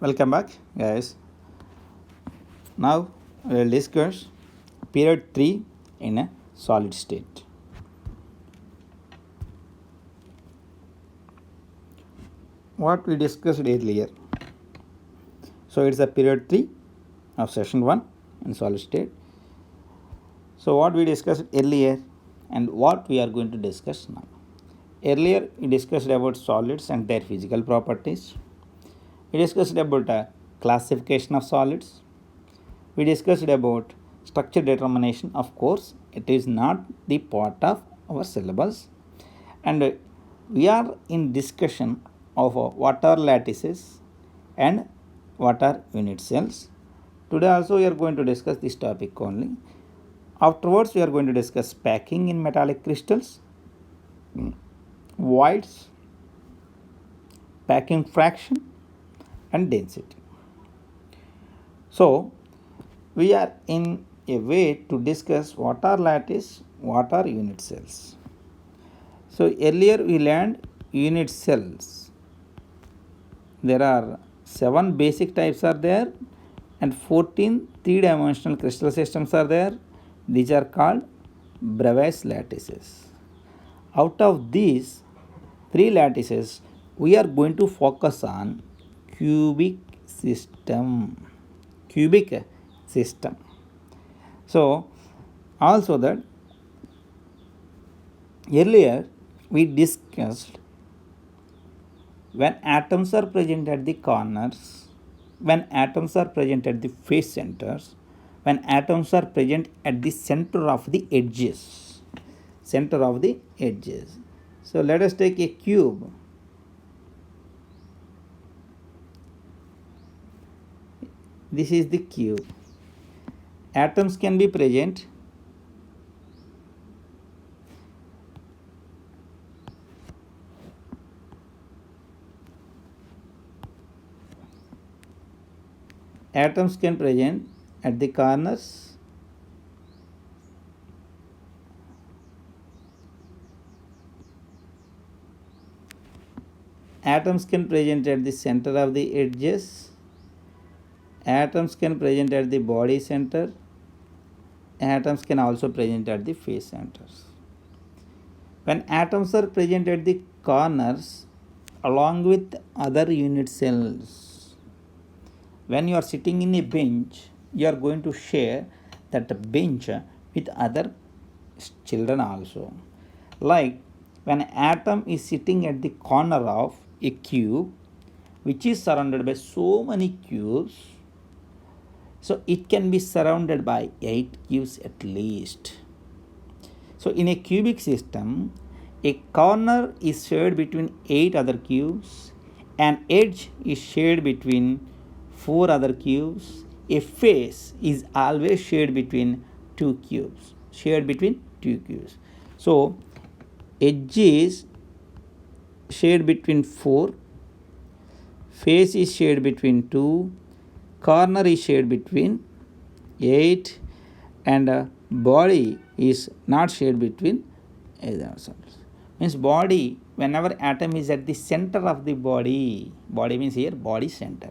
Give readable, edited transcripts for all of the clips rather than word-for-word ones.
Welcome back, guys. Now we will discuss period 3 in a solid state. What we discussed earlier. So it's a period 3 of session 1 in solid state. So what we discussed earlier and what we are going to discuss now. Earlier we discussed about solids and their physical properties. We discussed about classification of solids. We discussed about structure determination. Of course, it is not the part of our syllabus, and we are in discussion of what are lattices and what are unit cells. Today also we are going to discuss this topic only. Afterwards we are going to discuss packing in metallic crystals, voids, packing fraction and density. So we are in a way to discuss what are lattice, what are unit cells. So earlier we learned unit cells. There are 7 basic types are there and 14 three-dimensional crystal systems are there. These are called Bravais lattices. Out of these 3 lattices, we are going to focus on cubic system. So also that earlier we discussed when atoms are present at the corners, when atoms are present at the face centers, when atoms are present at the center of the edges. So let us take a cube. This is the cube. Atoms can be present at the corners, atoms can present at the center of the edges, atoms can present at the body center, atoms can also present at the face centers. When atoms are present at the corners along with other unit cells, when you are sitting in a bench, you are going to share that bench with other children also. Like when an atom is sitting at the corner of a cube which is surrounded by so many cubes, so it can be surrounded by 8 cubes at least. So in a cubic system, a corner is shared between 8 other cubes, an edge is shared between 4 other cubes, a face is always shared between 2 cubes. So edge is shared between 4, face is shared between 2, corner is shared between 8, and body is not shared between either. Means body, whenever atom is at the center of the body means here body center.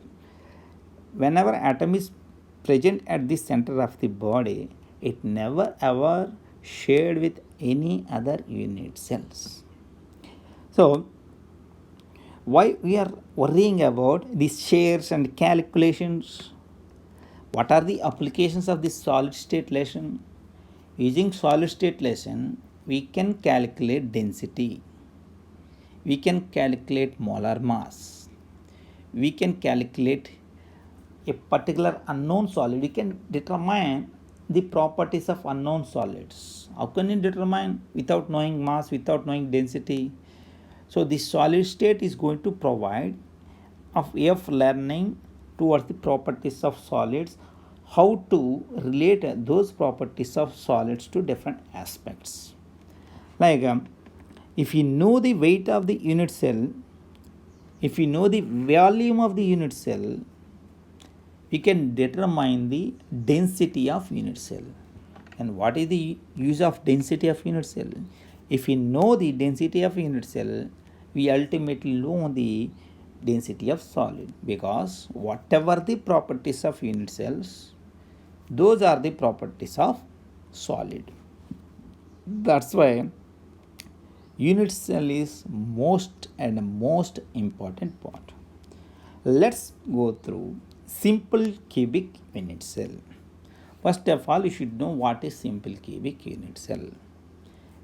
Whenever atom is present at the center of the body, it never ever shared with any other unit cells. So why we are worrying about these shares and calculations? What are the applications of this solid state lesson? Using solid state lesson, we can calculate density, we can calculate molar mass, we can calculate a particular unknown solid. We can determine the properties of unknown solids. How can you determine without knowing mass, without knowing density? So the solid state is going to provide of way of learning towards the properties of solids, how to relate those properties of solids to different aspects. Like if you know the weight of the unit cell, if you know the volume of the unit cell, we can determine the density of unit cell. And what is the use of density of unit cell? If we know the density of unit cell, we ultimately know the density of solid, because whatever the properties of unit cells, those are the properties of solid. That's why unit cell is most important part. Let's go through simple cubic unit cell. First of all, you should know what is simple cubic unit cell.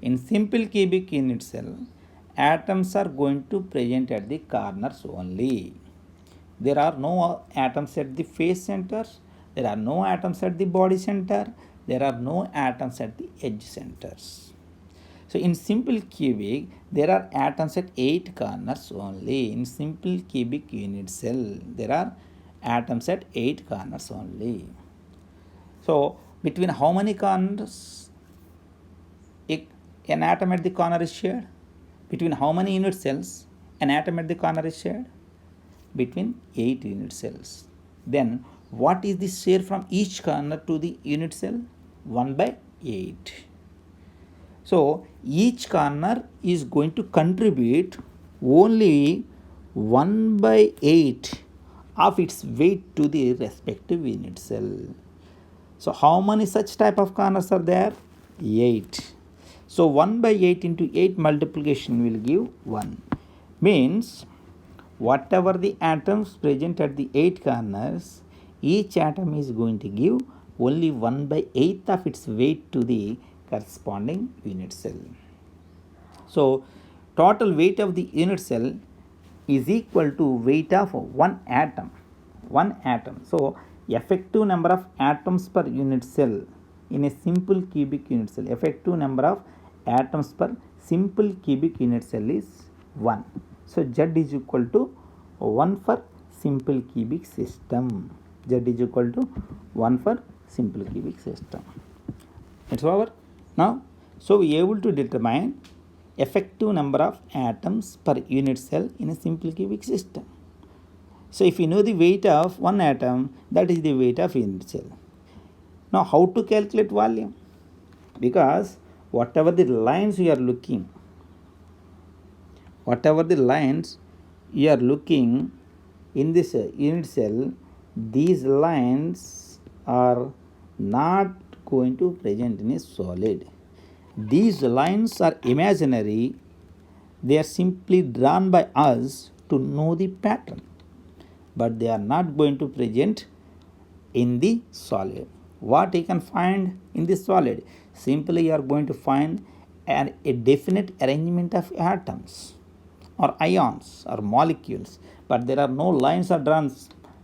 In simple cubic unit cell, atoms are going to present at the corners only. There are no atoms at the face centers, there are no atoms at the body center, there are no atoms at the edge centers. So in simple cubic, there are atoms at 8 corners only. In simple cubic unit cell, there are atoms at 8 corners only. So between how many corners an atom at the corner is shared? Between how many unit cells an atom at the corner is shared? Between 8 unit cells. Then what is the share from each corner to the unit cell? 1 by 8. So each corner is going to contribute only 1 by 8 of its weight to the respective unit cell. So how many such type of corners are there? 8. So 1 by 8 into 8 multiplication will give 1. Means whatever the atoms present at the 8 corners, each atom is going to give only 1 by 8 of its weight to the corresponding unit cell. So total weight of the unit cell is equal to weight of one atom. So effective number of atoms per unit cell in a simple cubic unit cell, effective number of atoms per simple cubic unit cell is 1. So Z is equal to 1 for simple cubic system. Z is equal to 1 for simple cubic system. It's over. Now, so we are able to determine effective number of atoms per unit cell in a simple cubic system. So if you know the weight of one atom, that is the weight of unit cell. Now how to calculate volume? Because whatever the lines you are looking in this unit cell, these lines are not going to present in a solid. These lines are imaginary. They are simply drawn by us to know the pattern, but they are not going to present in the solid. What you can find in the solid? Simply you are going to find a definite arrangement of atoms or ions or molecules, but there are no lines are drawn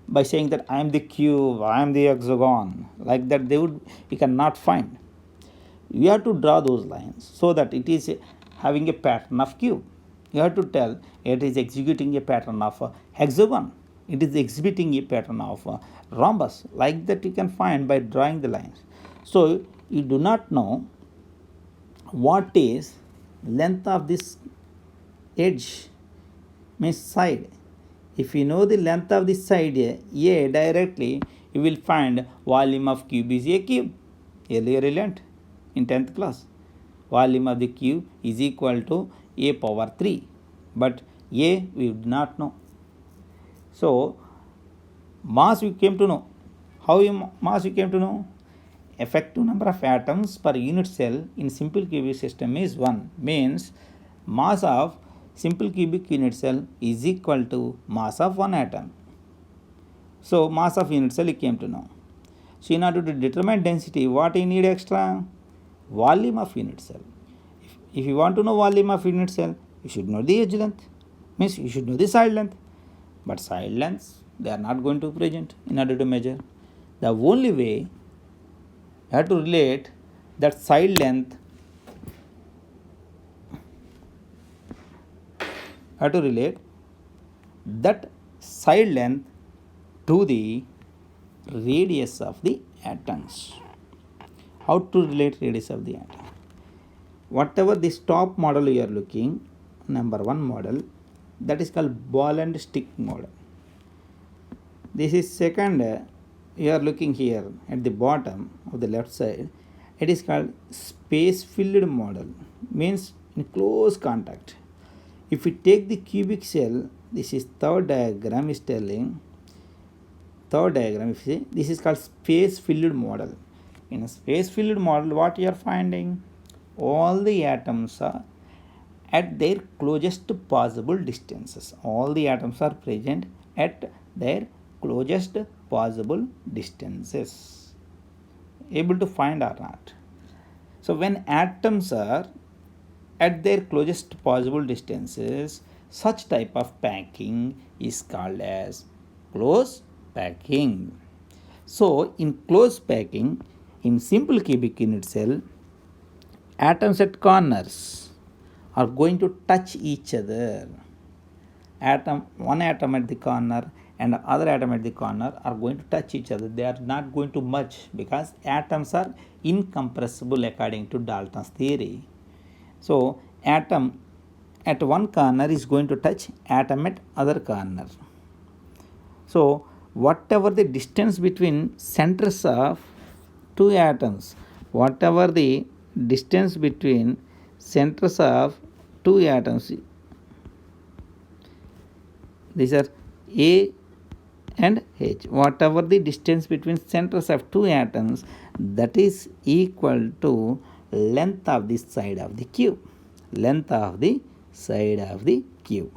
by saying that I am the cube, I am the hexagon. Like that you cannot find. You have to draw those lines so that it is having a pattern of cube. You have to tell it is executing a pattern of a hexagon. It is exhibiting a pattern of a rhombus. Like that you can find by drawing the lines. So you do not know what is length of this edge, means side. If you know the length of the side A directly, you will find volume of cube is a cube. Earlier you learnt in 10th class. Volume of the cube is equal to a power 3. But A we do not know. So mass we came to know. How mass we came to know? Effective number of atoms per unit cell in simple cubic system is 1. Means mass of simple cubic unit cell is equal to mass of one atom. So mass of unit cell you came to know. So in order to determine density, what you need extra? Volume of unit cell. If you want to know volume of unit cell, you should know the edge length. Means you should know the side length. But side lengths, they are not going to present in order to measure. The only way you have to relate that side length, to the radius of the atoms. How to relate radius of the atom? Whatever this top model you are looking, number 1 model, that is called ball and stick model. This is second, you are looking here at the bottom of the left side. It is called space filled model, means in close contact. If we take the cubic cell, this is third diagram is telling, third diagram if you see, this is called space filled model. In a space filled model, what you are finding? All the atoms are at their closest possible distances. All the atoms are present at their closest possible distances. Able to find or not? So when atoms are at their closest possible distances, such type of packing is called as close packing. So in close packing, in simple cubic unit cell, atoms at corners are going to touch each other. One atom at the corner and other atom at the corner are going to touch each other. They are not going to merge because atoms are incompressible according to Dalton's theory. So atom at one corner is going to touch atom at other corner. So whatever the distance between centers of two atoms, whatever the distance between centers of two atoms, these are A and H, whatever the distance between centers of two atoms, that is equal to length of the side of the cube. Length of the side of the cube.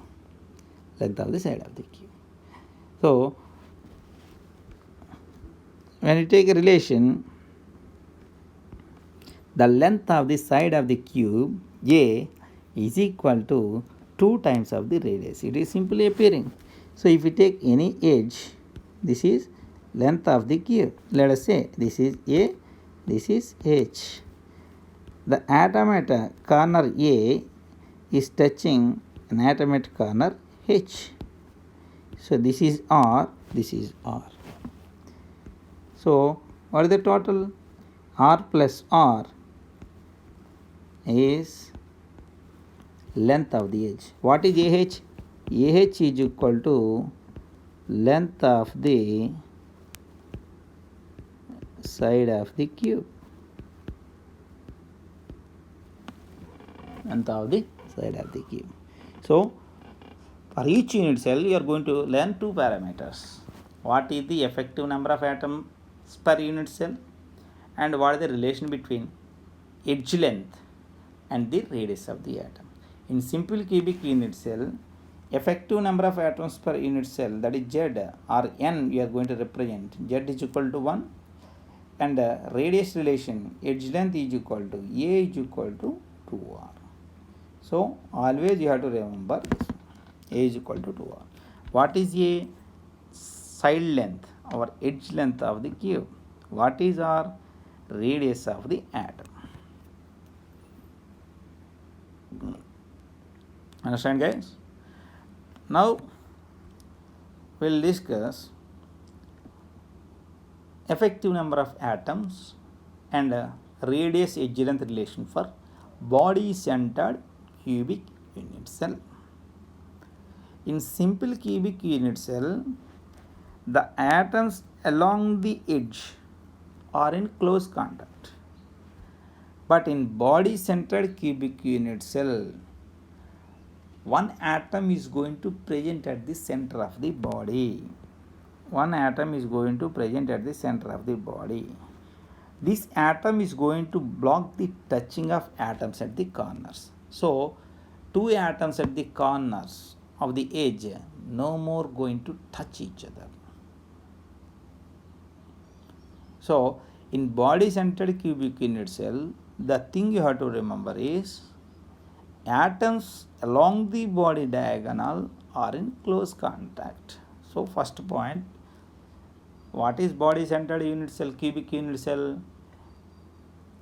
Length of the side of the cube. So when you take a relation, the length of the side of the cube A is equal to 2 times of the radius. It is simply appearing. So if you take any edge, this is length of the cube. Let us say this is A, this is H. The atom at corner A is touching an atom at corner H. So this is R, this is R. So what is the total? R plus R is length of the edge. What is AH? AH is equal to length of the side of the cube. Length of the side of the cube. So for each unit cell, you are going to learn two parameters. What is the effective number of atoms per unit cell, and what is the relation between edge length and the radius of the atom. In simple cubic unit cell, effective number of atoms per unit cell, that is Z or N, we are going to represent. Z is equal to 1, and radius relation, edge length is equal to A is equal to 2R. So always you have to remember this. A is equal to 2R. What is A? Side length or edge length of the cube. What is R? Radius of the atom. Understand, guys? Now we'll discuss effective number of atoms and radius edge length relation for body centered cubic unit cell. In simple cubic unit cell, the atoms along the edge are in close contact. But in body centered cubic unit cell, one atom is going to present at the center of the body. One atom is going to present at the center of the body. This atom is going to block the touching of atoms at the corners. So two atoms at the corners of the edge no more going to touch each other. So in body centered cubic unit cell, the thing you have to remember is atoms along the body diagonal are in close contact. So first point, what is body centered unit cell, cubic unit cell?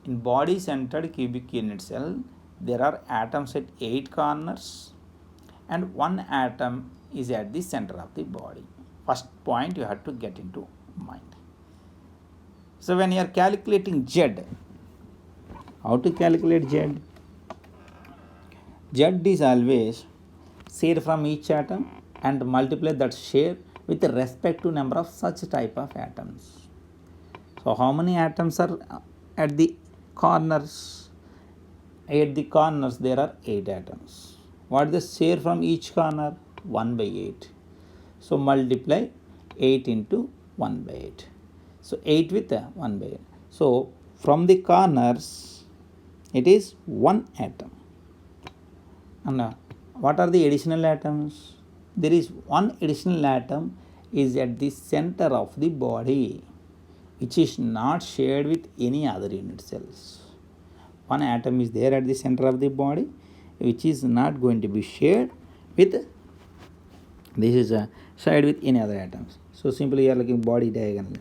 In body centered cubic unit cell, there are atoms at 8 corners and one atom is at the center of the body. First point you have to get into mind. So when you are calculating Z, how to calculate Z? Z is always share from each atom and multiply that share with respect to number of such type of atoms. So how many atoms are at the corners? At the corners there are 8 atoms. What is the share from each corner? 1 by 8. So multiply 8 into 1 by 8. So 8 with 1 by 8. So from the corners it is 1 atom. And what are the additional atoms? There is one additional atom is at the center of the body, which is not shared with any other unit cells. One atom is there at the center of the body, which is not going to be shared with, this is a shared with any other atoms. So simply you are looking body diagonal.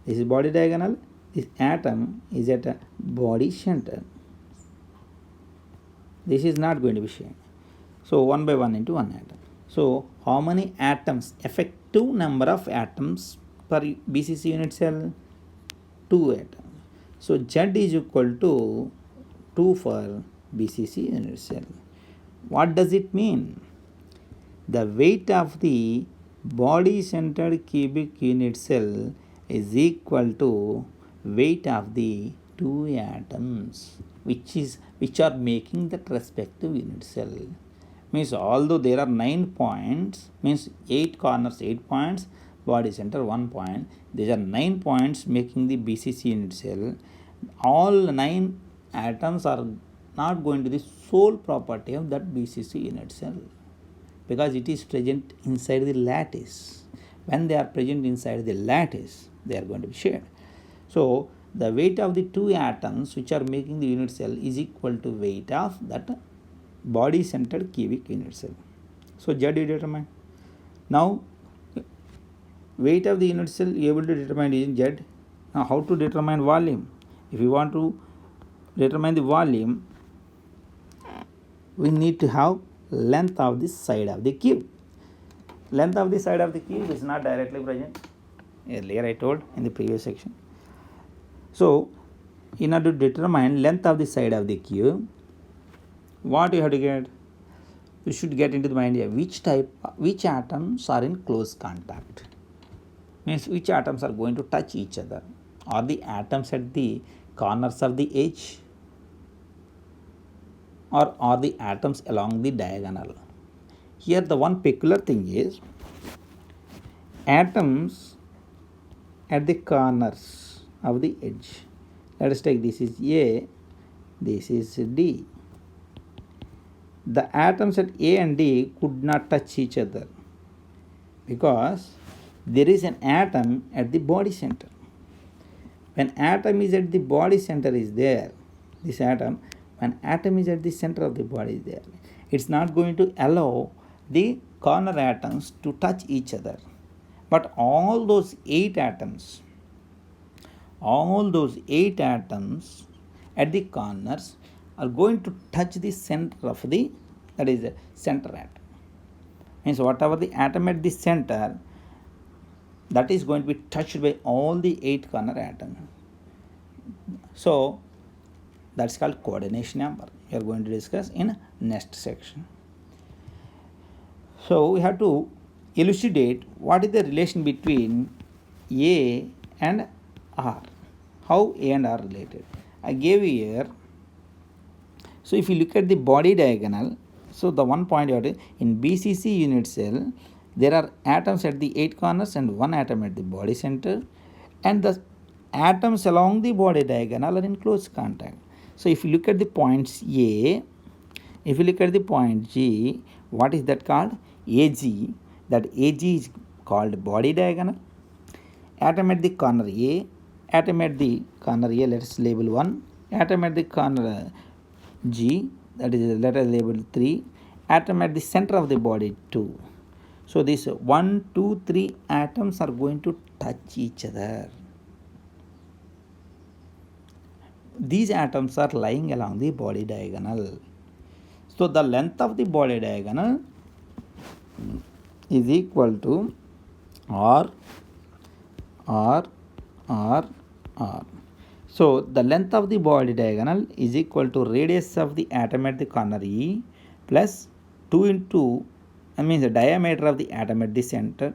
This is body diagonal. This atom is at a body center. This is not going to be shared. So 1 by 1 into 1 atom. So how many atoms, effective number of atoms per BCC unit cell? 2 atoms. So Z is equal to 2 for BCC unit cell. What does it mean? The weight of the body centered cubic unit cell is equal to weight of the 2 atoms which are making that respective unit cell. Means although there are 9 points, means 8 corners 8 points, body center 1 point, these are 9 points making the BCC unit cell. All 9 atoms are not going to the sole property of that BCC unit cell, because it is present inside the lattice. When they are present inside the lattice, they are going to be shared. So the weight of the 2 atoms which are making the unit cell is equal to weight of that body centered cubic unit cell. So Z you determine. Now weight of the unit cell you able to determine in Z. Now how to determine volume? If you want to determine the volume, we need to have length of the side of the cube. Length of the side of the cube is not directly present. Earlier I told in the previous section. So in order to determine length of the side of the cube, what you have to get? You should get into the mind which atoms are in close contact. Means which atoms are going to touch each other. Are the atoms at the corners of the edge, or are the atoms along the diagonal? Here the one peculiar thing is, atoms at the corners of the edge. Let us take this is A, this is D. The atoms at A and D could not touch each other because there is an atom at the body center. When atom is at the body center is there, this atom, when atom is at the center of the body is there, it's not going to allow the corner atoms to touch each other. But all those 8 atoms at the corners are going to touch the center of the, that is the center atom. Means whatever the atom at the center, that is going to be touched by all the 8 corner atoms. So that's called coordination number. We are going to discuss in next section. So we have to elucidate what is the relation between A and R. How A and R related? I gave you here. So if you look at the body diagonal, so the one point in BCC unit cell, there are atoms at the 8 corners and 1 atom at the body center, and the atoms along the body diagonal are in close contact. So if you look at the points A, if you look at the point G, what is that called? AG. That AG is called body diagonal. Atom at the corner A, atom at the corner A, let us label 1. Atom at the corner G, that is, let us label 3. Atom at the center of the body 2. So these 1, 2, 3 atoms are going to touch each other. These atoms are lying along the body diagonal. So the length of the body diagonal is equal to R. So the length of the body diagonal is equal to radius of the atom at the corner E plus 2 into, I mean the diameter of the atom at the center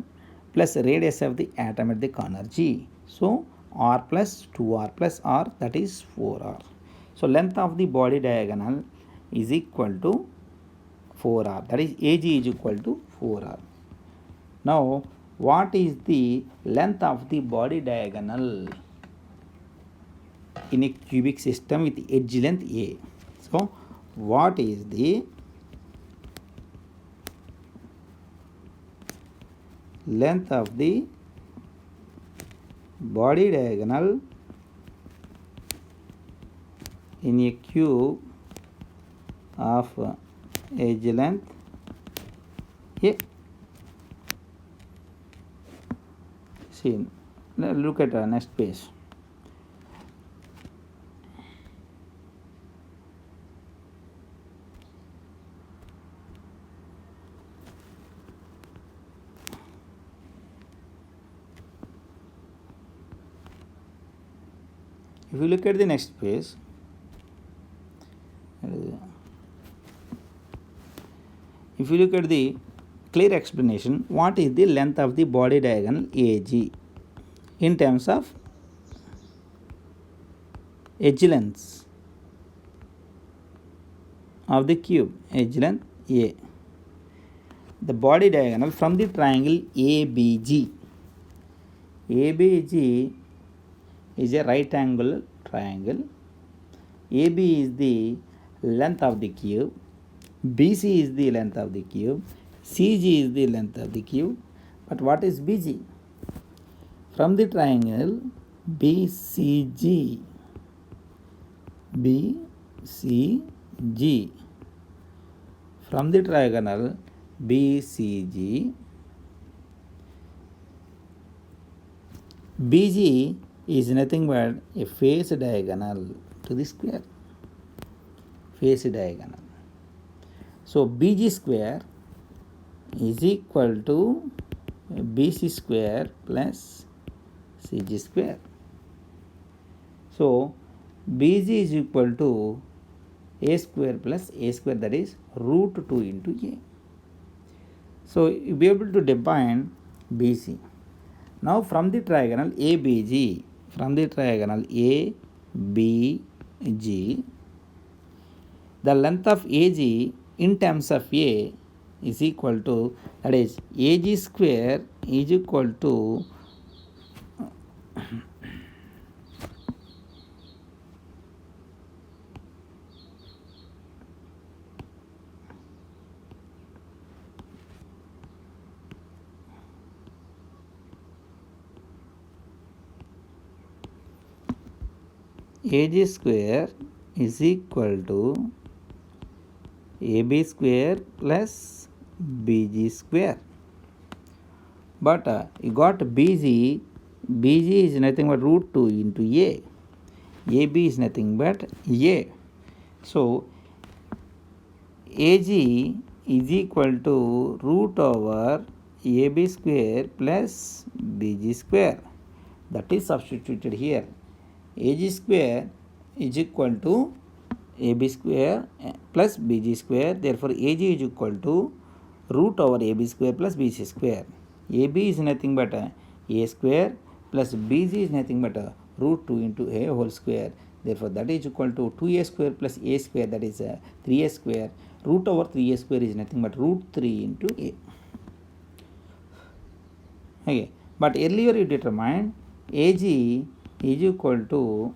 plus radius of the atom at the corner G. So R plus 2R plus R, that is 4R. So length of the body diagonal is equal to 4r. That is AG is equal to 4r. Now, what is the length of the body diagonal in a cubic system with edge length A? So, what is the length of the body diagonal in a cube of edge length A? See, look at the next page. If you look at the next page, if you look at the clear explanation, what is the length of the body diagonal AG in terms of edge lengths of the cube, edge length A. The body diagonal from the triangle ABG. ABG is a right angle triangle. AB is the length of the cube, BC is the length of the cube, CG is the length of the cube. But what is BG? From the triangle BCG, BCG, from the triangle BCG, BG is nothing but a face diagonal to the square, face diagonal. So BG square is equal to BC square plus CG square. So BG is equal to A square plus A square, that is root 2 into A. So you'll be able to define BC. Now from the triangle ABG, from the triangle ABG, the length of AG in terms of A is equal to, that is AG square is equal to AG square is equal to AB square plus BG square. But you got BG, BG is nothing but root 2 into A, AB is nothing but A. So AG is equal to root over AB square plus BG square. That is substituted here. AG square is equal to AB square plus BG square. Therefore, AG is equal to root over AB square plus BC square. AB is nothing but A square plus BG is nothing but root 2 into A whole square. Therefore, that is equal to 2A square plus A square, that is 3A square. Root over 3A square is nothing but root 3 into A. Okay. But earlier you determined AG is equal to,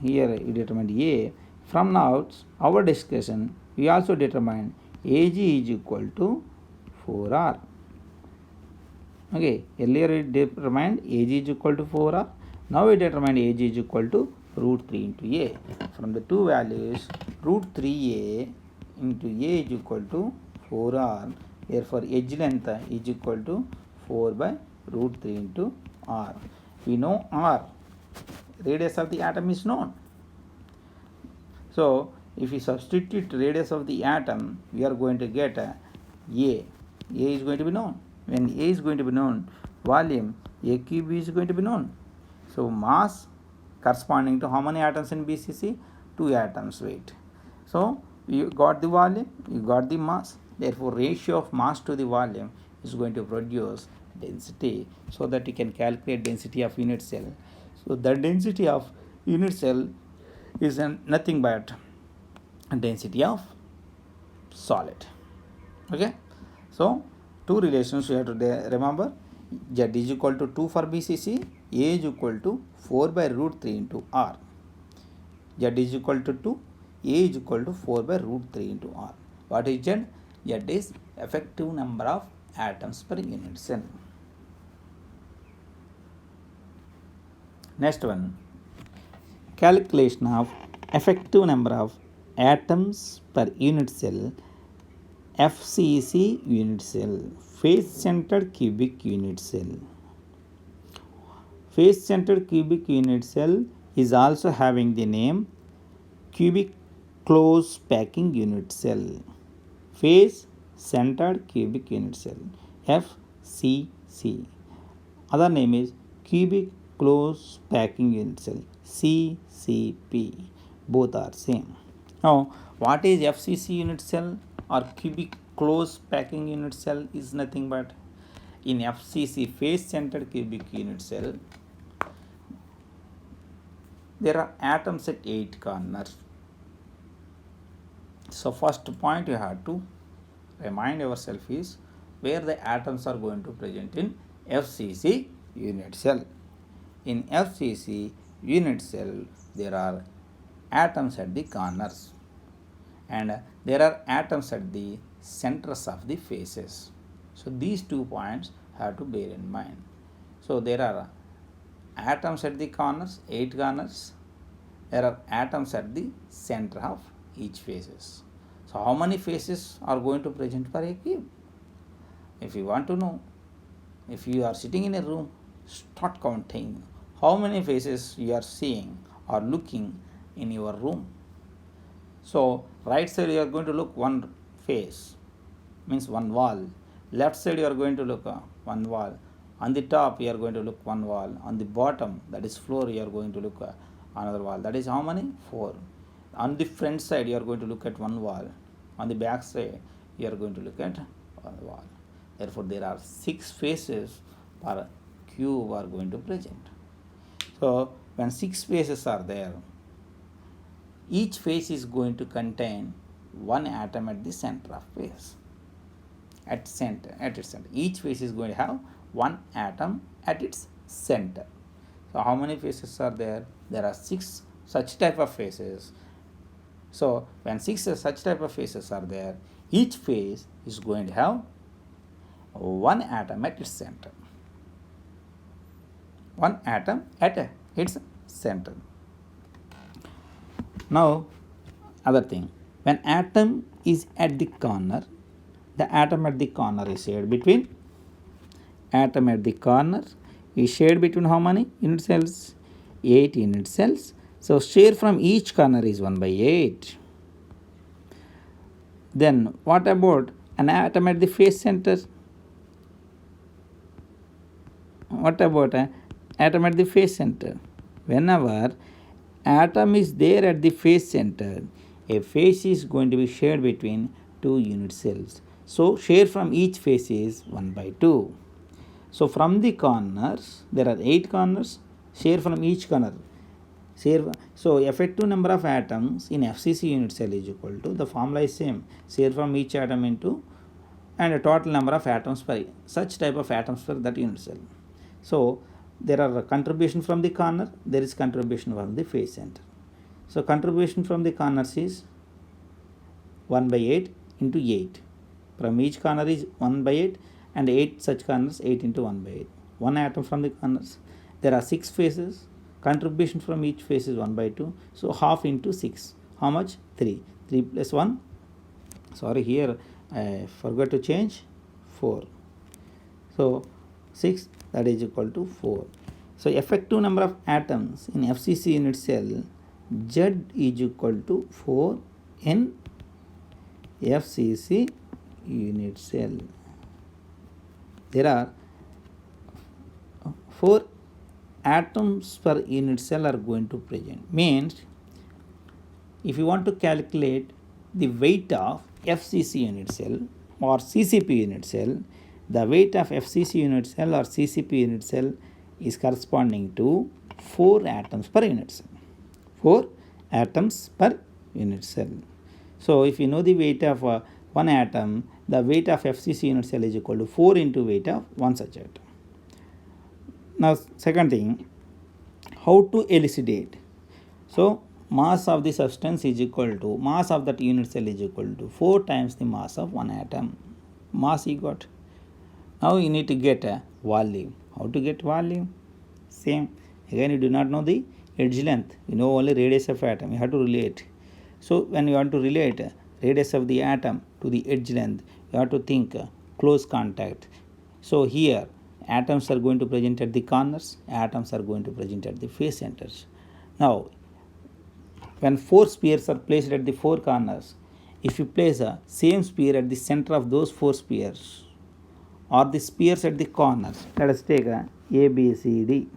here you determined A. From now our discussion, we also determined AG is equal to 4R. Okay, earlier we determined AG is equal to 4R. Now we determined AG is equal to root 3 into A. From the two values, root 3A into A is equal to 4R. Therefore, edge length is equal to 4 by root 3 into R. We know R, radius of the atom is known. So if we substitute radius of the atom, we are going to get A. A is going to be known. When A is going to be known, volume A cube is going to be known. So mass corresponding to how many atoms in BCC? 2 atoms weight. So you got the volume, you got the mass. Therefore, ratio of mass to the volume is going to produce density, so that you can calculate density of unit cell. So the density of unit cell is nothing but density of solid. Okay, so two relations you have to remember. Z is equal to 2 for BCC, A is equal to 4 by root 3 into R. Z is equal to 2, A is equal to 4 by root 3 into R. What is Z? Z is effective number of atoms per unit cell. Next one, calculation of effective number of atoms per unit cell, FCC unit cell, face-centered cubic unit cell. Face-centered cubic unit cell is also having the name cubic close packing unit cell. Face-centered cubic unit cell, FCC. Other name is cubic close packing unit cell, CCP. Both are same. Now, what is FCC unit cell or cubic close packing unit cell? Is nothing but, in FCC, face-centered cubic unit cell, there are atoms at 8 corners. So first point you have to remind yourself is where the atoms are going to present in FCC unit cell. In FCC unit cell, there are atoms at the corners and there are atoms at the centers of the faces. So these 2 points have to bear in mind. So there are atoms at the corners, 8 corners. There are atoms at the center of each faces. So how many faces are going to present for a cube? If you want to know, if you are sitting in a room, start counting how many faces you are seeing or looking in your room. So right side you are going to look one face, means one wall. Left side you are going to look one wall. On the top you are going to look one wall. On the bottom, that is floor, you are going to look another wall. That is how many? 4. On the front side you are going to look at one wall. On the back side you are going to look at one wall. Therefore there are 6 faces per cube are going to present. So when 6 faces are there, each face is going to contain one atom at the center of face. At its center. Each face is going to have one atom at its center. So how many faces are there? There are 6 such type of faces. So when 6 such type of faces are there, each face is going to have one atom at its center. One atom at its center. Now, other thing, when atom is at the corner, the atom at the corner is shared between, atom at the corner is shared between how many unit cells? 8 unit cells. So share from each corner is 1 by 8. Then what about an atom at the face center? What about an atom at the face center? Whenever atom is there at the face center, a face is going to be shared between 2 unit cells. So share from each face is 1 by 2. So from the corners, there are 8 corners, share from each corner. So effective number of atoms in FCC unit cell is equal to, the formula is same, share from each atom into, and a total number of atoms per, such type of atoms per that unit cell. So there are contribution from the corner, there is contribution from the face center. So contribution from the corners is 1 by 8 into 8. From each corner is 1 by 8 and 8 such corners, 8 into 1 by 8. 1 atom from the corners. There are 6 faces. Contribution from each face is 1 by 2. So half into 6. How much? 3. 3 plus 1. Sorry, here I forgot to change. 4. So 6, that is equal to 4. So effective number of atoms in FCC unit cell, Z is equal to 4 in FCC unit cell. There are 4 atoms per unit cell are going to present. Means if you want to calculate the weight of FCC unit cell or CCP unit cell, the weight of FCC unit cell or CCP unit cell is corresponding to 4 atoms per unit cell. 4 atoms per unit cell. So if you know the weight of one atom, the weight of FCC unit cell is equal to 4 into weight of one such atom. Now second thing, how to elucidate? So mass of the substance is equal to mass of that unit cell is equal to 4 times the mass of one atom. Mass you got. Now you need to get a volume. How to get volume? Same. Again, you do not know the edge length. You know only radius of atom. You have to relate. So when you want to relate radius of the atom to the edge length, you have to think close contact. So here atoms are going to present at the corners, atoms are going to present at the face centers. Now when 4 spheres are placed at the 4 corners, if you place a same sphere at the center of those 4 spheres or the spheres at the corners, let us take a B, C, D.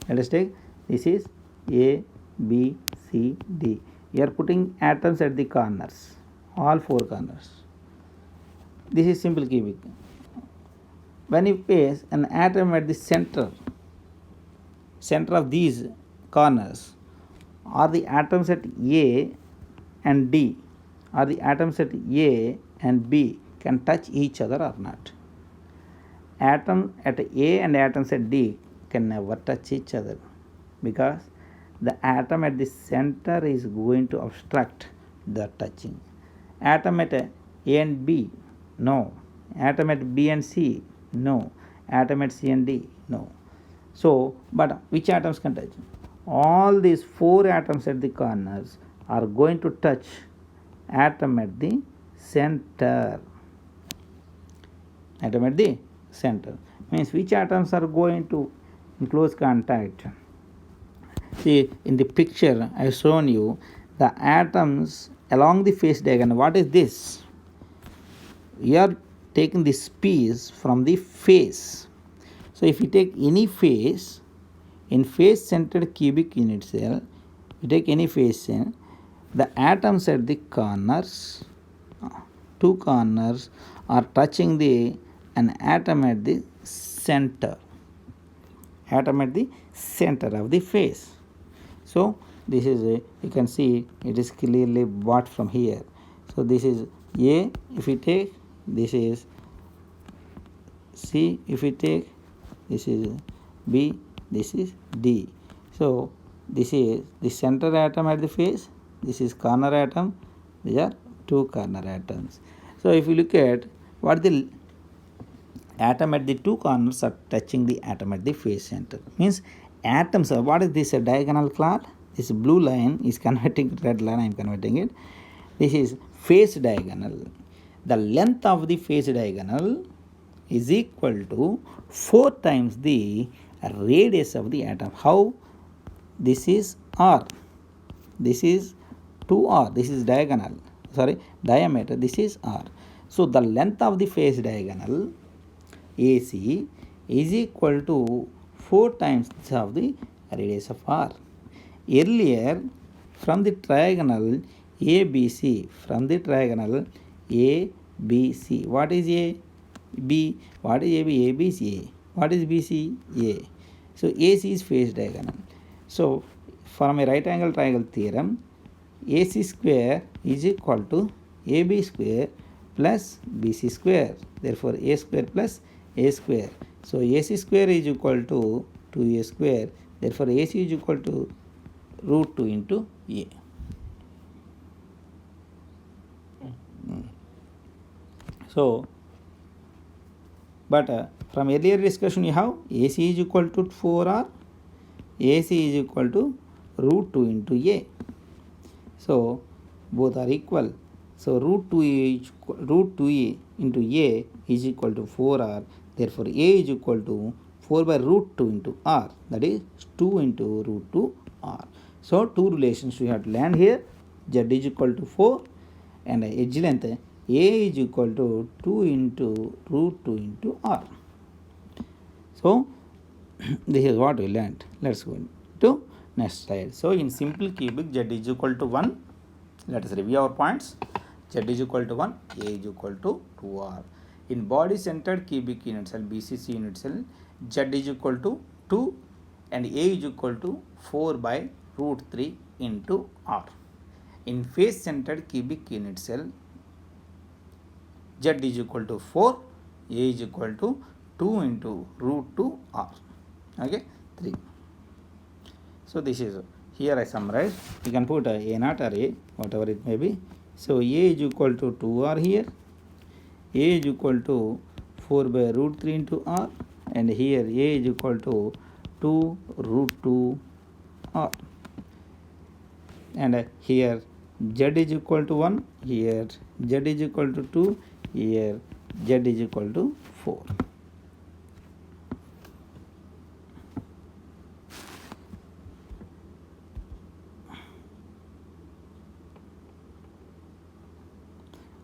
Let us take this is A, B, C, D. We are putting atoms at the corners, all 4 corners. This is simple cubic. When you place an atom at the center of these corners, are the atoms at A and D, or the atoms at A and B can touch each other or not? Atom at A and atoms at D can never touch each other, because the atom at the center is going to obstruct the touching. Atom at A and B, no. Atom at B and C, no. Atom at C and D, no. So, but which atoms can touch? All these 4 atoms at the corners are going to touch atom at the center. Atom at the center means which atoms are going to in close contact. See, in the picture I have shown you the atoms along the face diagonal. What is this? We are taking this piece from the face. So if you take any face, in face centered cubic unit cell, you take any face cell, the atoms at the corners, 2 corners, are touching an atom at the center. Atom at the center of the face. So this is you can see it is clearly brought from here. So this is A, if you take, this is C, if you take, this is B, this is D. So this is the center atom at the face, this is corner atom, these are 2 corner atoms. So if you look at what the atom at the 2 corners are touching the atom at the face center, means atoms are, what is this, a diagonal plot? This blue line is converting red line, I am converting it. This is face diagonal. The length of the face diagonal is equal to 4 times the radius of the atom. How? This is R, this is 2R, this is diameter, this is R. So the length of the face diagonal AC is equal to 4 times of the radius of R. Earlier, from the triangle ABC, what is A? B. What is AB? AB is A. What is BC? A. So AC is face diagonal. So from a right angle triangle theorem, AC square is equal to AB square plus BC square. Therefore A square plus A square. So AC square is equal to 2A square. Therefore AC is equal to root 2 into A. So, but from earlier discussion you have AC is equal to 4R, AC is equal to root 2 into A. So both are equal. So root 2A into A is equal to 4R. Therefore A is equal to 4 by root 2 into R, that is 2 into root 2 R. So 2 relations we have to learn here. Z is equal to 4 and edge length A is equal to 2 into root 2 into R. So this is what we learned. Let's go to next slide. So in simple cubic, Z is equal to 1. Let us review our points. Z is equal to 1, A is equal to 2R. In body centered cubic unit cell, BCC unit cell, Z is equal to 2 and A is equal to 4 by root 3 into R. In face centered cubic unit cell, Z is equal to 4, A is equal to 2 into root 2 R. Okay, 3. So this is, here I summarize. You can put A naught or A, whatever it may be. So A is equal to 2R here. A is equal to 4 by root 3 into R, and here A is equal to 2 root 2 R. And here Z is equal to 1, here Z is equal to 2, here Z is equal to 4.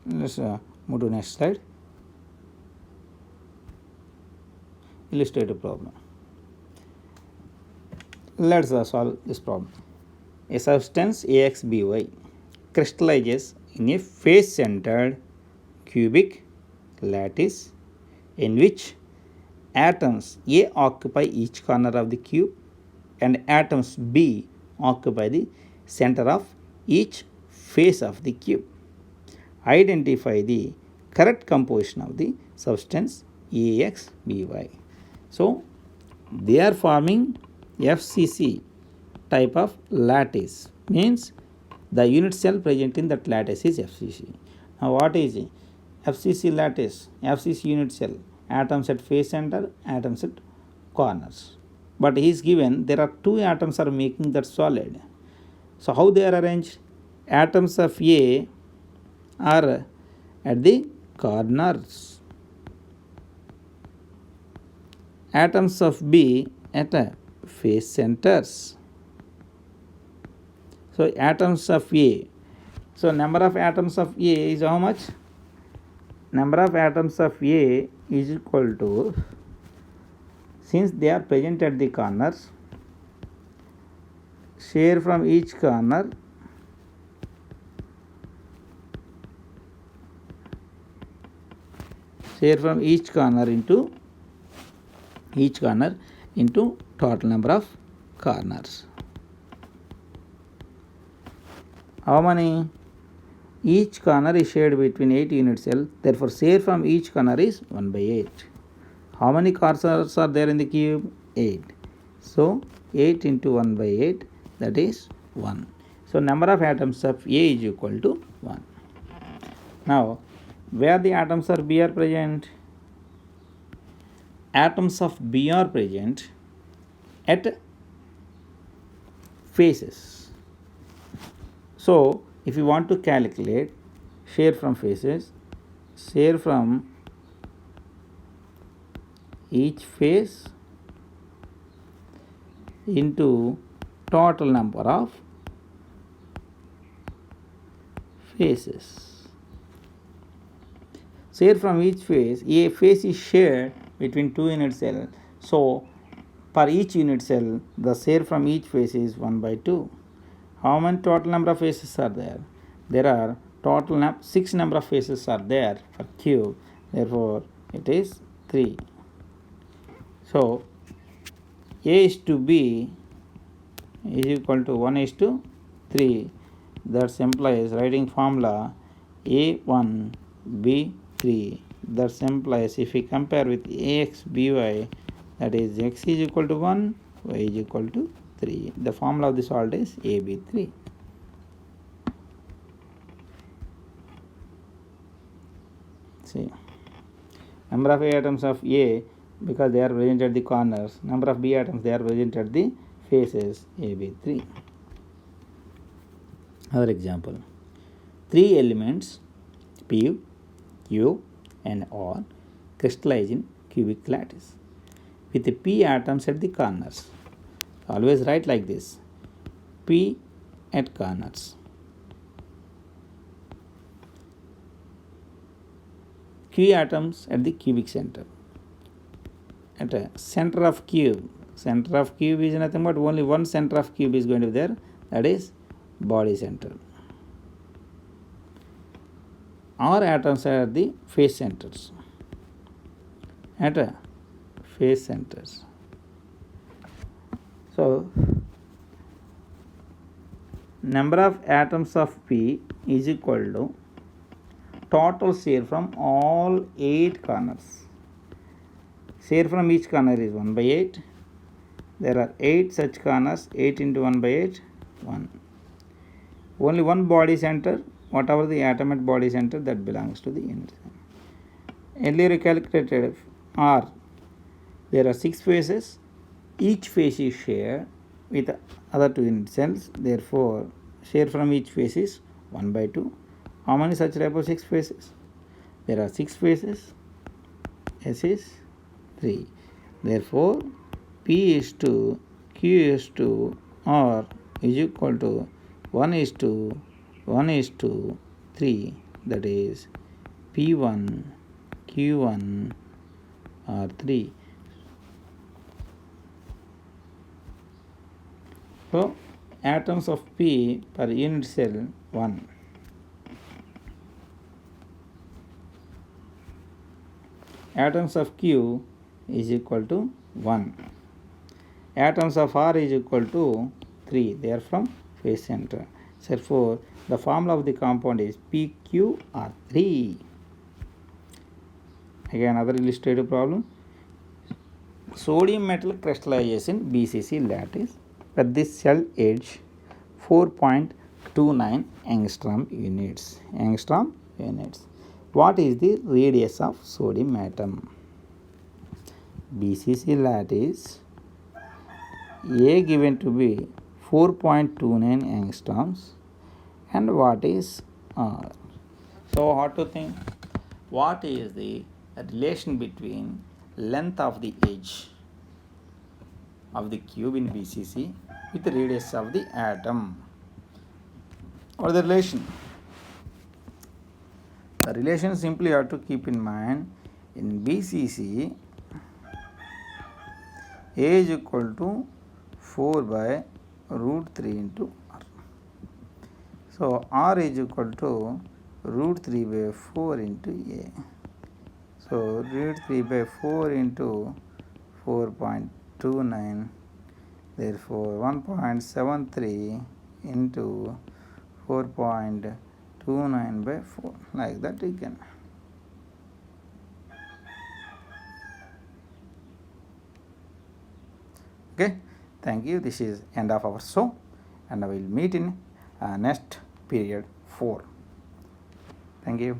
Let's move to next slide. Illustrate a problem. Let's solve this problem. A substance AXBY crystallizes in a face-centered cubic lattice in which atoms A occupy each corner of the cube and atoms B occupy the center of each face of the cube. Identify the correct composition of the substance AXBY. So, they are forming FCC type of lattice, means the unit cell present in that lattice is FCC. Now, what is FCC lattice? FCC unit cell, atoms at face center, atoms at corners. But he is given there are two atoms are making that solid. So, how they are arranged? Atoms of A are at the corners, atoms of B at face centers. So atoms of A, so number of atoms of A is how much? Number of atoms of A is equal to, since they are present at the corners, share from each corner into total number of corners. How many? Each corner is shared between 8 unit cells, therefore share from each corner is 1 by 8. How many corners are there in the cube? 8. So 8 into 1 by 8, that is 1. So number of atoms of A is equal to 1. Now, where the atoms of B are present? Atoms of B are present at faces. So, if you want to calculate share from faces, share from each face into total number of faces. Share from each face, a face is shared between two unit cells. So, per each unit cell, the share from each face is 1 by 2. How many total number of faces are there? There are total 6 number of faces are there for cube. Therefore, it is 3. So, A is to B is equal to 1 is to 3. That implies writing formula A1 B3. That implies if we compare with AX BY, that is X is equal to 1, Y is equal to 3. The formula of the salt is AB3. See, number of A atoms of A, because they are present at the corners, number of B atoms, they are present at the faces, AB3. Other example, 3 elements P, Q and R crystallize in cubic lattice with the P atoms at the corners. Always write like this, P at corners, Q atoms at the cubic center. At a center of cube is nothing but only one center of cube is going to be there, that is body center. R atoms are at the face centers. At a face centers. So, number of atoms of P is equal to total share from all 8 corners. Share from each corner is 1 by 8. There are 8 such corners. 8 into 1 by 8, 1. Only one body center, whatever the atom at body center, that belongs to the unit cell. Earlier we calculated R. There are 6 faces. Each face is shared with other 2 unit cells. Therefore, share from each face is 1 by 2. How many such type of 6 faces? There are 6 faces. S is 3. Therefore, P is to Q is to R is equal to 1 is to 1 is to 3. That is P1, Q1, R3. So, atoms of P per unit cell 1. Atoms of Q is equal to 1. Atoms of R is equal to 3. They are from phase center. Therefore, the formula of the compound is PQR3. Again, another illustrative problem. Sodium metal crystallization BCC lattice at this cell edge 4.29 angstrom units. What is the radius of sodium atom? BCC lattice A given to be 4.29 angstroms, and what is R? So, how to think? What is the relation between length of the edge of the cube in BCC with the radius of the atom? What is the relation? The relation simply you have to keep in mind. In BCC, A is equal to 4 by root 3 into R. So, R is equal to root 3 by 4 into A. So, root 3 by 4 into 4.29, therefore 1.73 into 4.29 by 4, like that you can. Okay, thank you. This is end of our show, and I will meet in next period 4. Thank you.